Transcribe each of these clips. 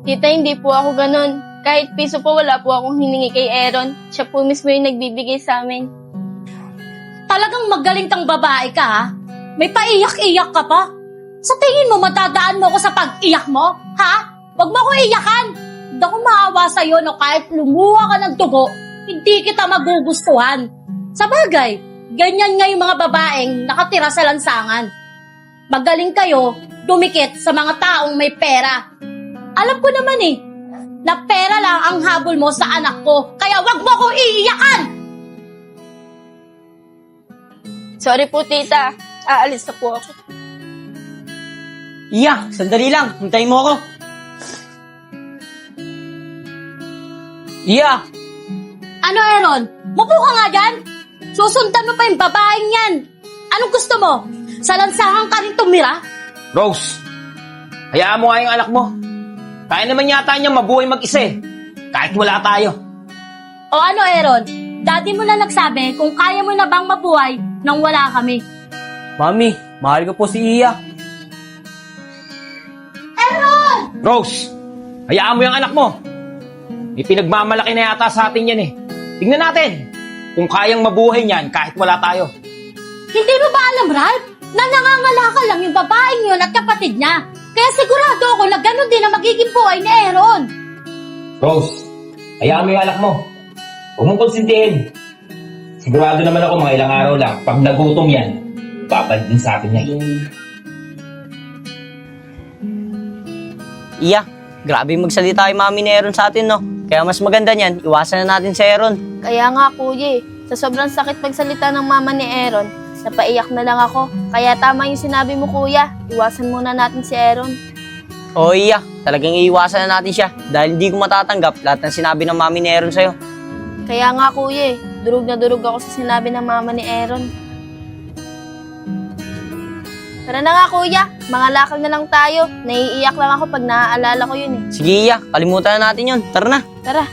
Tita, hindi po ako ganun. Kahit piso po wala po akong hiningi kay Aaron. Siya po mismo yung nagbibigay sa amin. Talagang magaling kang babae ka, ha? May paiyak-iyak ka pa. Sa tingin mo, matadaan mo ko sa pag-iyak mo? Ha? Huwag mo ko iyakan. Hindi ako maawa sa'yo no kahit lumuha ka ng dugo, hindi kita magugustuhan. Sa bagay, ganyan nga yung mga babaeng nakatira sa lansangan. Magaling kayo dumikit sa mga taong may pera. Alam ko naman na pera lang ang habol mo sa anak ko, kaya wag mo ko iiyakan! Sorry po, tita. Aalis na po ako. Iya, sandali lang. Hintayin mo ako. Iya! Ano, Aaron? Mupo ka nga dyan? Susundan mo pa yung babaeng yan. Anong gusto mo? Sa lansangan ka rin tumira? Rose, hayaan mo nga yung anak mo. Kaya naman yata niya mabuhay mag-isa kahit wala tayo. O ano, Aaron? Dati mo na nagsabi kung kaya mo na bang mabuhay nang wala kami. Mami, mahal ko po si Iya. Aaron! Rose, hayaan mo yung anak mo. May pinagmamalaki na yata sa atin yan Tingnan natin kung kayang mabuhay niyan kahit wala tayo. Hindi mo ba alam, Ralph, na nangangalakal lang yung babaeng yun at kapatid niya? Kaya sigurado ako na ganun din ang magiging buhay ni Aaron. Rose, hayaan mo yung anak mo. Huwag mong konsintihin. Sigurado naman ako mga ilang araw lang, pag nagutom yan, babalik din sa atin yan. Iya, grabe magsalita yung mami ni Aaron sa atin, no? Kaya mas maganda niyan, iwasan na natin si Aaron. Kaya nga, kuya sa sobrang sakit magsalita ng mama ni Aaron, napaiyak na lang ako. Kaya tama yung sinabi mo, kuya. Iwasan muna natin si Aaron. Oo, Iya, talagang iiwasan na natin siya dahil hindi ko matatanggap lahat ng sinabi ng mami ni Aaron sa'yo. Kaya nga, kuya durog na durog ako sa sinabi ng mama ni Aaron. Tara na nga, kuya. Mga lakal na lang tayo. Naiiyak lang ako pag naaalala ko yun Sige, Iya, kalimutan na natin yun. Tara na. Tara.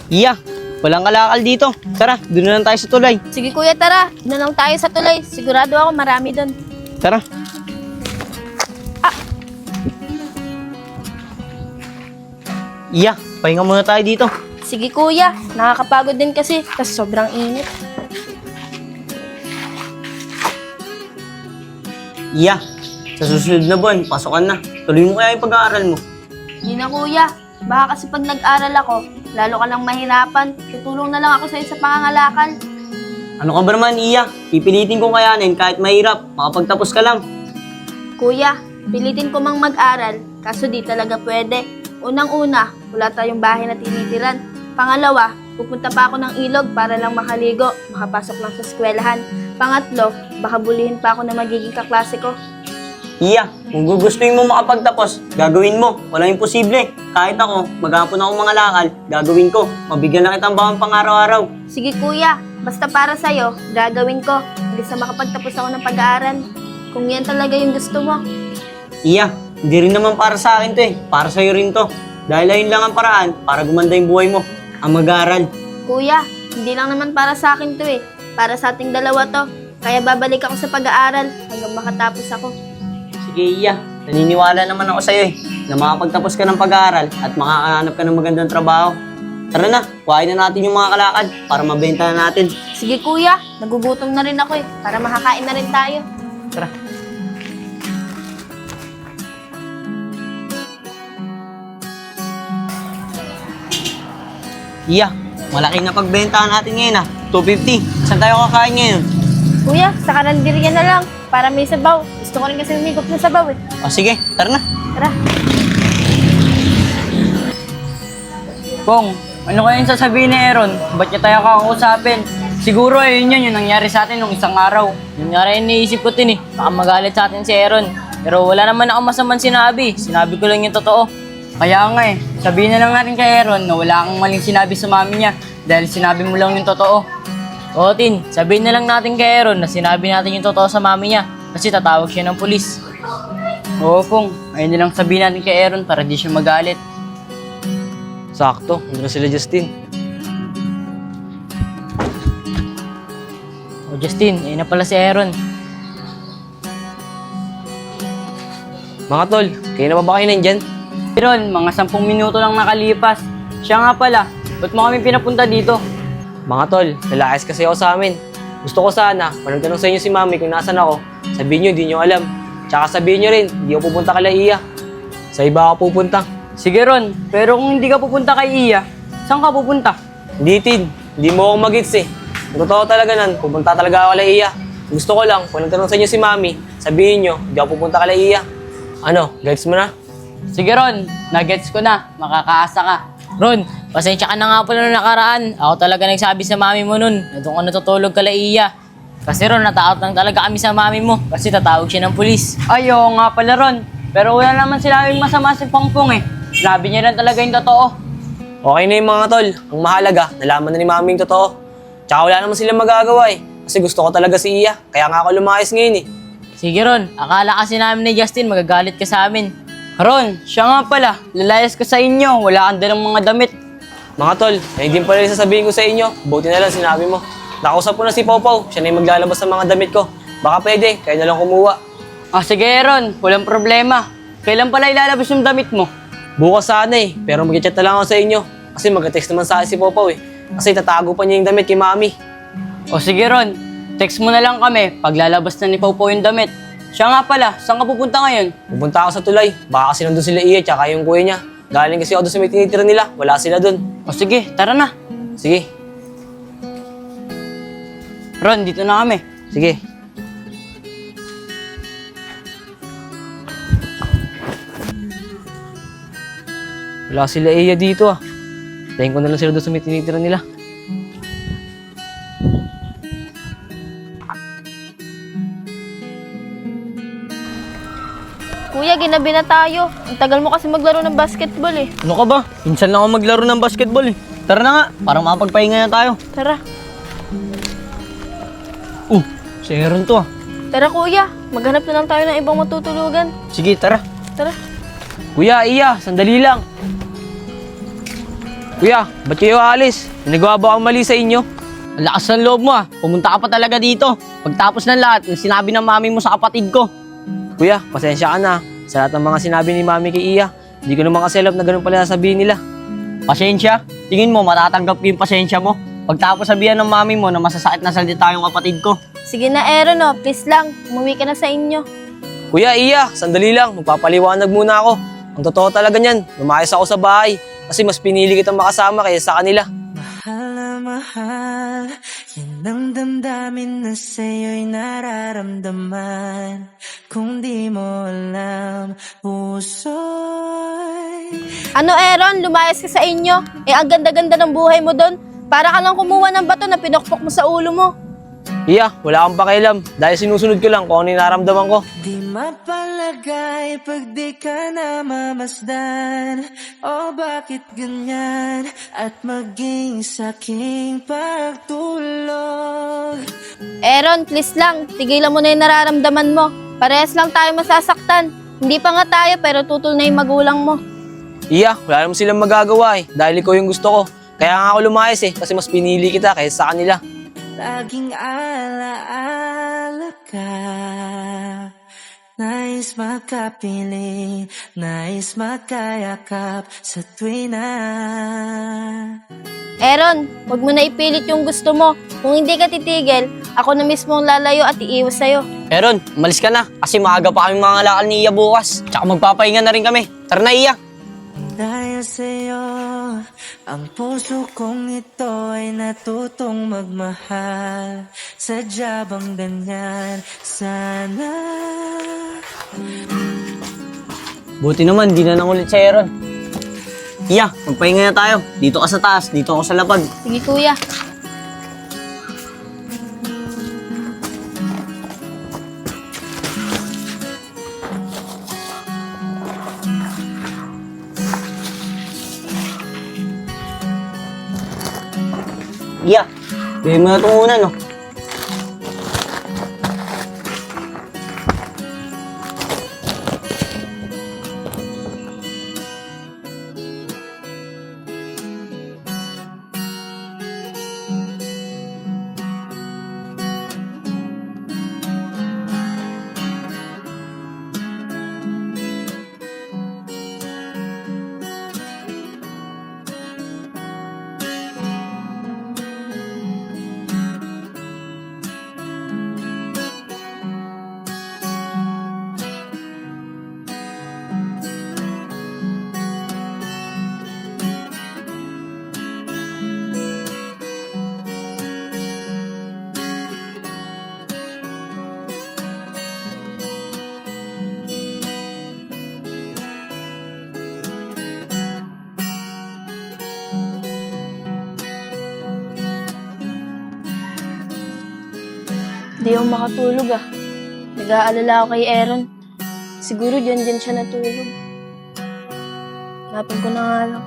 Iya, walang kalakal dito. Tara, doon na lang tayo sa tulay. Sige, kuya, tara. Doon lang tayo sa tulay. Sigurado ako marami doon. Tara. Iya, pahinga muna tayo dito. Sige, kuya. Nakakapagod din kasi sobrang init. Iya, sa susunod na buwan, pasokan na. Tuloy mo kaya yung pag-aaral mo. Hindi na, kuya. Baka kasi pag nag-aral ako, lalo ka lang mahirapan. Tutulong na lang ako sa'yo sa pangangalakal. Ano ka ba naman, Iya? Pipilitin kong kayanin kahit mahirap. Makapagtapos ka lang. Kuya, pilitin ko mang mag-aral, kaso di talaga pwede. Unang-una, wala tayong bahay na tinitiran. Pangalawa, pupunta pa ako ng ilog para lang makaligo, makapasok lang sa eskwelahan. Pangatlo, baka bulihin pa ako na magiging kaklase ko. Iya, kung gugustuhin mo makapagtapos, gagawin mo. Walang imposible. Kahit ako, maghapon ako mga lakal, gagawin ko. Mabigyan na kitang bawang pang-araw-araw. Sige, kuya, basta para sa'yo, gagawin ko. Hindi sa makapagtapos ako ng pag-aaral. Kung yan talaga yung gusto mo. Iya, hindi rin naman para sa akin to Para sa'yo rin to. Dahil ayun lang ang paraan para gumanda yung buhay mo. Ang mag-aaral. Kuya, hindi lang naman para sa akin to Para sa ating dalawa to. Kaya babalik ako sa pag-aaral hanggang makatapos ako. Sige, Iya. Naniniwala naman ako sa'yo na makapagtapos ka ng pag-aaral at makakahanap ka ng magandang trabaho. Tara na, kuhain na natin yung mga kalakad para mabenta na natin. Sige, kuya, nagugutom na rin ako para makakain na rin tayo. Tara. Iya, malaki na pagbentahan natin ngayon 250. Saan tayo kakain ngayon? Kuya, sa karanderya na lang para may sabaw. Gusto ko rin kasi umigop ng sabaw O sige, tara na. Tara. Kung, ano kaya yung sasabihin ni Aaron? Ba't niya tayo kakausapin? Siguro yun yung nangyari sa atin nung isang araw. Yun nga rin iniisip ko din baka magalit sa atin si Aaron. Pero wala naman ako masamang sinabi. Sinabi ko lang yung totoo. Kaya nga sabihin na lang natin kay Aaron na wala kang maling sinabi sa mami niya dahil sinabi mo lang yung totoo. O Tin, sabihin na lang natin kay Aaron na sinabi natin yung totoo sa mami niya kasi tatawag siya ng pulis. Oo, Pong. Ayun nilang sabihin natin kay Aaron para di siya magalit. Sakto, nandun sila Justin. O Justin, ayun na pala si Aaron. Mga tol, kayo na ba kayo nandyan? Aaron, mga 10 minuto lang nakalipas. Siya nga pala, ba't mo kami pinapunta dito? Mga tol, nalayas kasi ako sa amin. Gusto ko sana, kung nagtanong sa inyo si Mami kung nasan ako, sabihin nyo, di nyo alam. Tsaka sabihin nyo rin, di ako pupunta kay Iya. Sa iba ako pupunta. Sige Ron, pero kung hindi ka pupunta kay Iya, saan ka pupunta? Hindi, Tin. Hindi mo ako mag-gets eh. Ang totoo talaga nan, pupunta talaga ako kay Iya. Gusto ko lang, kung nagtanong sa inyo si Mami, sabihin nyo, di ako pupunta kay Iya. Ano, gets mo na? Sige Ron, nagets ko na, makakaasa ka. Ron, pasensya ka na nga pala nung nakaraan. Ako talaga nagsabi sa mami mo nun, na doon ka natutulog kala Iya. Kasi Ron, natakot lang talaga kami sa mami mo kasi tatawag siya ng pulis. Ay, oo nga pala Ron. Pero wala naman sinabing masama si Pongpong eh. Sinabi niya lang talaga yung totoo. Okay na yung mga tol. Ang mahalaga, nalaman na ni Mami yung totoo. Tsaka wala naman silang magagawa eh. Kasi gusto ko talaga si Iya. Kaya nga ako lumayas ngayon eh. Sige Ron, akala kasi namin ni Justin magagalit ka sa amin. Ron, siya nga pala, lalayas ka sa inyo, wala kang dalang mga damit. Mga tol, ayun din pala yung sasabihin ko sa inyo. Buti na lang sinabi mo. Nakausap ko na si Popaw. Siya na yung maglalabas ng mga damit ko. Baka pwede, kayo na lang kumuha. Ah sige Ron, walang problema. Kailan pala ilalabas yung damit mo? Bukas sana eh. Pero mag-chat na lang ako sa inyo. Kasi mag-text naman sa akin si Popaw eh. Kasi tatago pa niya yung damit kay Mami. O sige Ron, text mo na lang kami pag lalabas na ni Popo yung damit. Siya nga pala, saan ka pupunta ngayon? Pupunta ako sa tulay. Baka kasi nandun sila Iya tsaka yung kuya niya. Galing kasi ako doon sa may tinitira nila. Wala sila doon. O sige, tara na. Sige. Ron, dito na kami. Sige. Wala sila Iya dito ah. Tayin ko na lang sila doon sa may tinitira nila. Kuya, ginabi na tayo. Ang tagal mo kasi maglaro ng basketball eh. Ano ka ba? Minsan lang ako maglaro ng basketball eh. Tara na nga, para makapagpahinga na tayo. Tara. Si Aaron to ah. Tara kuya, maghanap na lang tayo ng ibang matutulugan. Sige, tara. Tara. Kuya, Iya, sandali lang. Kuya, ba't kayo alis? May nagawa ba akong mali sa inyo? Ang lakas ng loob mo ah. Pumunta ka pa talaga dito. Pagtapos ng lahat, yung sinabi ng mami mo sa kapatid ko. Kuya, pasensya ka na. Sa lahat ng mga sinabi ni Mami kay Iya, hindi ko naman kasi alam na ganun pala sabihin nila. Pasensya? Tingin mo, matatanggap ko yung pasensya mo? Pagtapos sabihan ng mami mo na masasakit na salita yung kapatid ko. Sige na Aaron oh, please lang. Umuwi ka na sa inyo. Kuya, Iya, sandali lang. Magpapaliwanag muna ako. Ang totoo talaga niyan, lumayas ako sa bahay. Kasi mas pinili kitang makasama kaysa sa kanila. Mahal na mahal, yan ang damdamin na sa'yo'y nararamdaman. Kung di mo alam, puso'y Ano Aaron, lumayas ka sa inyo? Eh ang ganda-ganda ng buhay mo doon. Para ka lang kumuha ng bato na pinokpok mo sa ulo mo. Iya, wala kang pakialam. Dahil sinusunod ko lang kung ano yung nararamdaman ko. di mapalagay pag di ka na mamasdan. O bakit ganyan at maging saking pagtulog. Aaron, please lang. Tigilan mo na yung nararamdaman mo. Parehas lang tayo masasaktan. Hindi pa nga tayo pero tutol na yung magulang mo. Iya, wala naman silang magagawa eh. Dahil ikaw yung gusto ko. Kaya nga ako lumayas eh. Kasi mas pinili kita kaysa sa kanila. Laging alaala ka. Nais magkapiling, nais magkayakap sa tuwi na. Aaron, huwag mo na ipilit yung gusto mo. Kung hindi ka titigil, ako na mismo ang lalayo at iiwas sa'yo. Aaron, umalis ka na. Kasi maaga pa kaming mga lakal ni Iya bukas. Tsaka magpapahinga na rin kami. Tara na, Iya. Dahil sa'yo, ang puso kong ito ay natutong magmahal. Sadya bang ganyan? Sana. Buti naman, di na nangulit si Aaron. Iya, magpahinga na tayo. Dito ka sa taas, dito ako sa lapag. Sige kuya. Iya, gawin mo na ito muna, no? Di ako makatulog ah. Nag-aalala ako kay Aaron. Siguro dyan siya natulog. Hanapin ko na nga lang.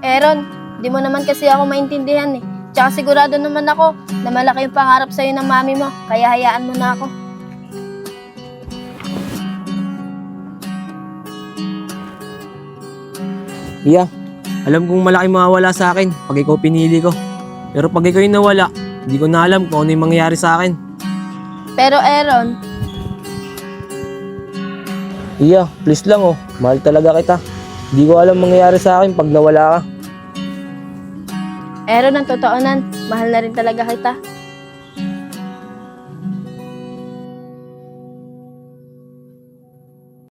Aaron, di mo naman kasi ako maintindihan eh. Tsaka sigurado naman ako na malaki yung pangarap sa'yo ng mami mo. Kaya hayaan mo na ako. Iya, alam kong malaki mawawala sa akin pag ikaw pinili ko. Pero pag ikaw yung nawala, hindi ko na alam kung ano yung mangyayari sa akin. Pero Aaron, Iya, please lang oh. Mahal talaga kita. Hindi ko alam mangyayari sa akin pag nawala ka. Aaron, ang totoo nan, mahal na rin talaga kita.